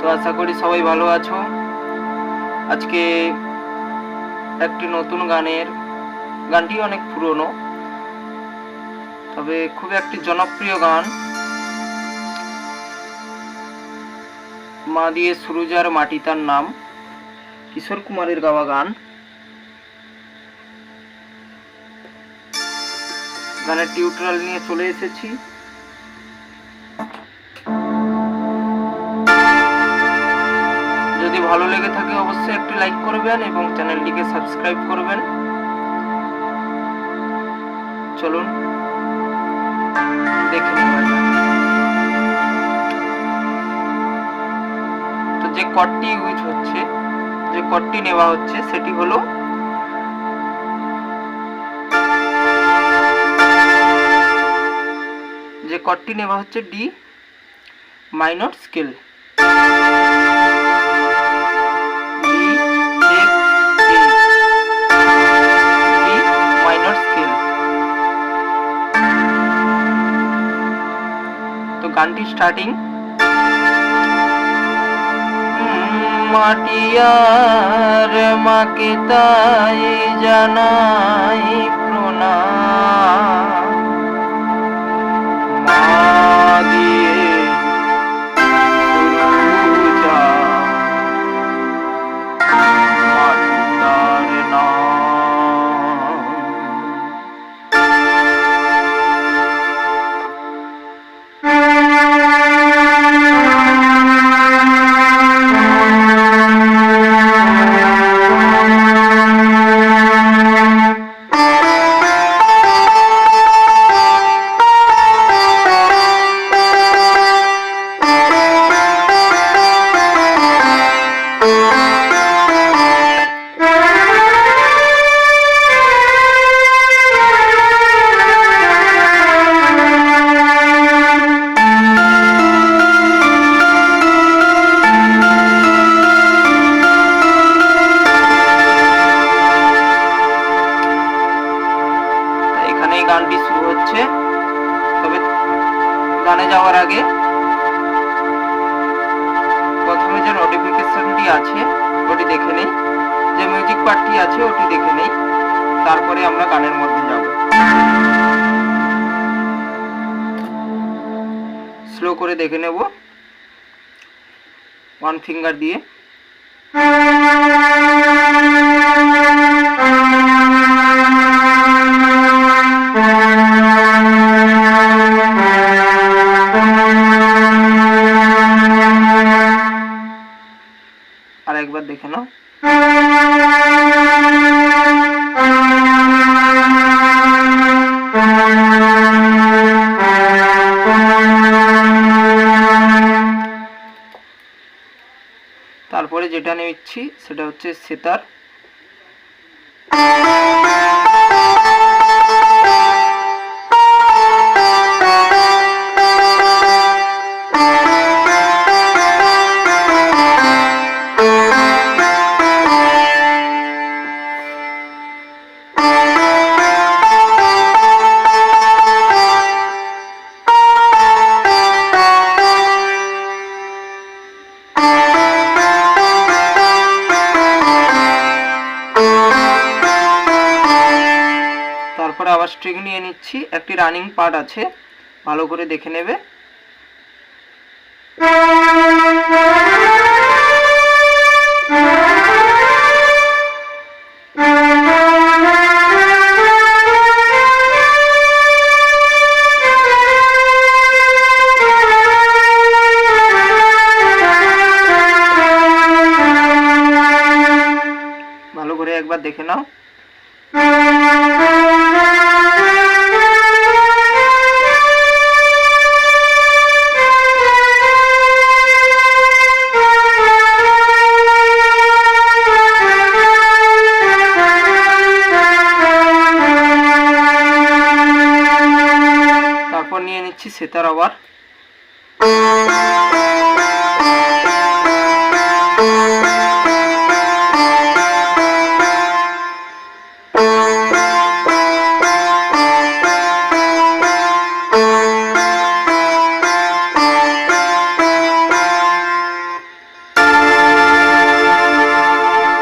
তো আশা করি সবাই ভালো আছো। আজকে একটি নতুন গানটি অনেক পুরনো, তবে খুব একটি জনপ্রিয় গান। মা দিয়ে সুরুজার মাটি তার নাম, কিশোর কুমারের গাওয়া গান। গানের টিউটোরিয়াল নিয়ে চলে এসেছি। যদি ভালো লেগে থাকে অবশ্যই একটি লাইক করবেন এবং চ্যানেলটিকে সাবস্ক্রাইব করবেন। চলুন দেখে নেওয়া যাক। তো যে কর্ডটি নেওয়া হচ্ছে সেটি হলো ডি মাইনর স্কেল। গানটি স্টার্টিং, মাটিয়ার মাকে তাই জানাই প্রণাম, মা দিয়ে সুরুজা মাটি তার নাম। গানটি শুরু হচ্ছে। তবে গানে যাওয়ার আগে প্রথমে যে নোটিফিকেশনটি আছে ওটি দেখে নেই, যে মিউজিক পার্টটি আছে ওটি দেখে নেই, তারপরে আমরা গানের মধ্যে যাব। স্লো করে দেখে নেব ওয়ান ফিঙ্গার দিয়ে। আর একবার দেখে নাও। তারপরে যেটা নিচ্ছি সেটা হচ্ছে সেতার। তারপরে আবার স্ট্রিং নিয়ে নিচ্ছি, একটি রানিং পার্ট আছে, ভালো করে দেখে নেবে। ভালো করে একবার দেখে নাও। নিচ্ছি সেতার আবার।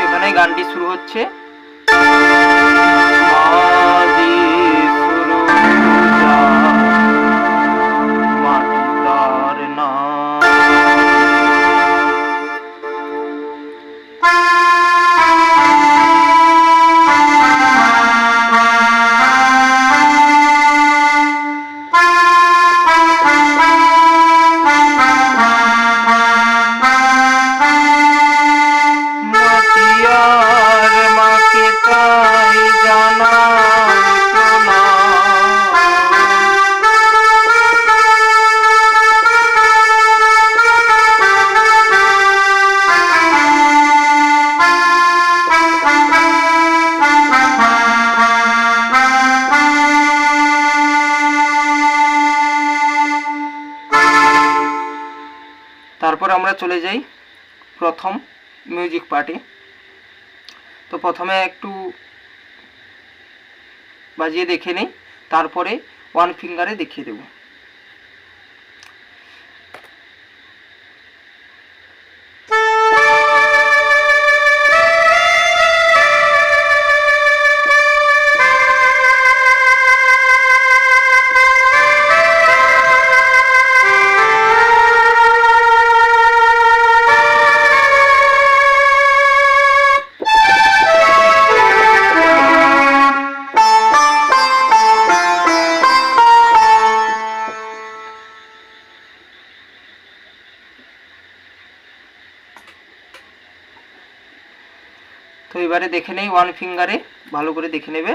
এখানে গানটি শুরু হচ্ছে। তারপর আমরা চলে যাই প্রথম মিউজিক পার্টে। তো প্রথমে একটু বাজিয়ে দেখে নেই, তারপরে ওয়ান ফিঙ্গারে দেখিয়ে দেব। তো এবারে দেখে নেই ওয়ান ফিঙ্গারে, ভালো করে দেখে নেবে।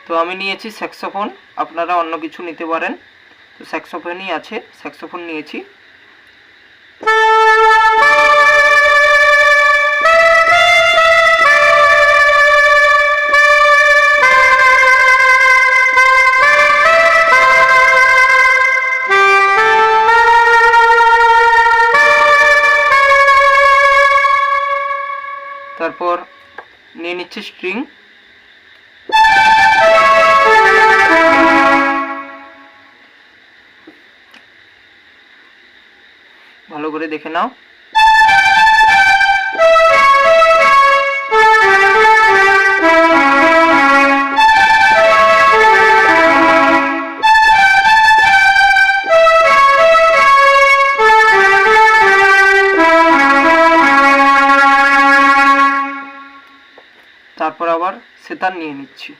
তো আমি নিয়েছি স্যাক্সোফোন, আপনারা অন্য কিছু নিতে পারেন। তো স্যাক্সোফোনই আছে, স্যাক্সোফোন নিয়েছি। তারপর নিয়ে নিচ্ছি স্ট্রিং। ভালো করে দেখে নাও। তারপর আবার সেতার নিয়ে নিচ্ছি।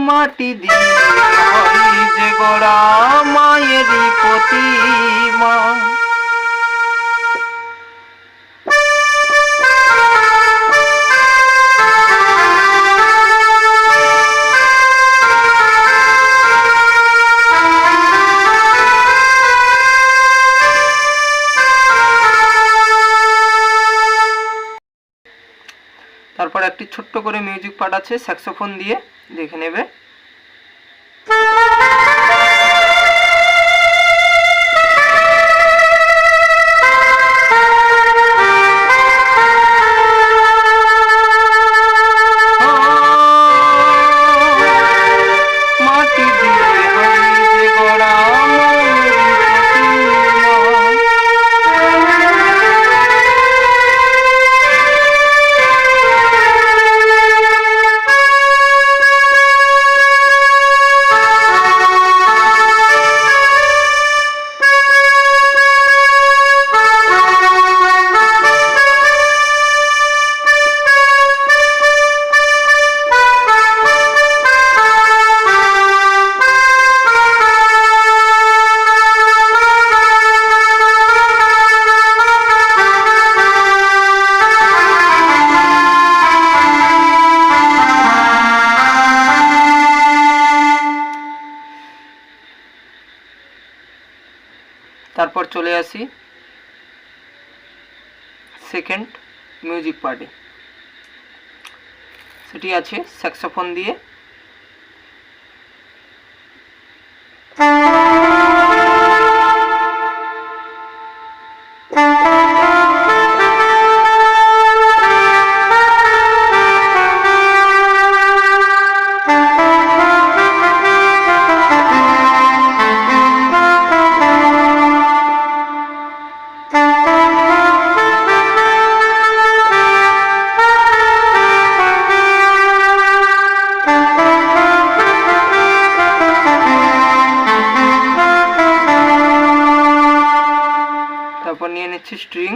মাটি দিয়ে হয় যে গড়া মায়েরই প্রতিমা, তারপর একটি ছোট্ট করে মিউজিক পার্ট আছে স্যাক্সোফোন দিয়ে, দেখে নেবে। চলে আসি সেকেন্ড মিউজিক পার্টে। সেটি আছে স্যাক্সোফোন দিয়ে। তারপর নিয়ে নিচ্ছি স্ট্রিং।